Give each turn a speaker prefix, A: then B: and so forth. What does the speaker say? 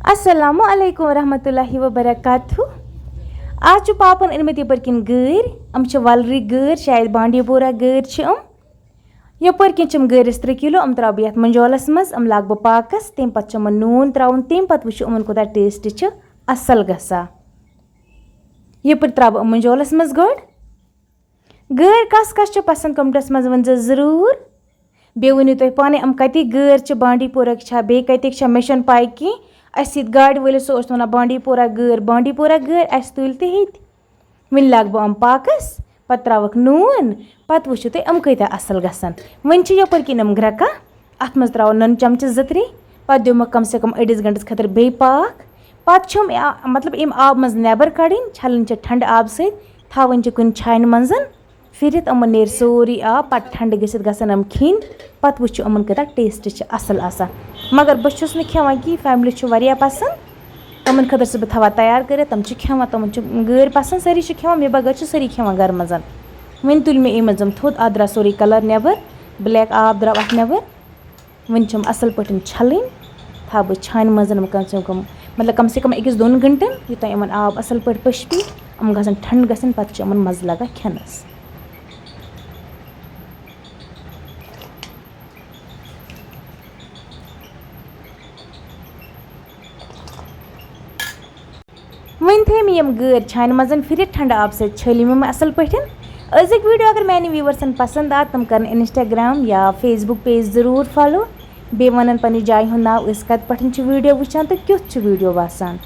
A: अस्सलामु अलैकुम रहमतुल्लाहि व बरकातहू। आज पापन अनमत यपर किन गैर अम वलरी गैर शायद बांडीपोरा गैर यपर किन गैरस 3 किलो अम त्रा बह मंजोलस मज अम लाग बह पाकस तम पे नून त्रावन तम पे वो उमन कोता टेस्ट असल गसा यपर त्रा बह मंजोलस मज गड गैर कस कस पसंद कमेंटस मज वन जरूर बे वनु तुम पाने अम कति गैर बांडीपोरा बे कत मे पाई कि अस गाड़ वलिस सो वन बांडीपोरा गैर अस तुल तहत वन लाग बह अम पाकस पे त्रावक नून पे वो तुम अम कत असल गसान वन यपर किन अम ग्रका अत मज त्राव नन चमच 2-3 पे दिमक कम से कम 1 घंटस खतर बे पाक पे मतलब अम आब मज नबर कड़न छलन ठंड आब सवन कुन छान मज फिर अमन नेर सोरी आब पे ठंड गसन अम खीन पे वो अमन कत टेस्ट असल आसान मगर बहुस खेवान कि फैमिली वारिया पसंद तमन खतर बह थवा तैयार कर तम खेवान तम गैर पसंद सारी खेवान मे बगैर सारी खेवान गर मज वन तुल मे अम मज थोद अत द्रा सोरी कलर नबर ब्लैक आब द्राव अत नबर वन असल पे छलन था बह छान मज मतलब कम से कम 1-2 घंटन यूत अमन आब असल पे पश पी अम गसन ठंड गसन पे अमन मज लगा खेनस। वन थे मे गैर छान मज फिर ठंड आब छल मे असल पे अजिक वीडियो अगर मैंने व्यूवर्सन पसंद आ तम कर इंस्टाग्राम या फेसबुक पेज जरूर फॉलो बे वन पन्ने जाय हुंद नाव कत पे वीडियो वुचान तो क्युथ वीडियो बासान।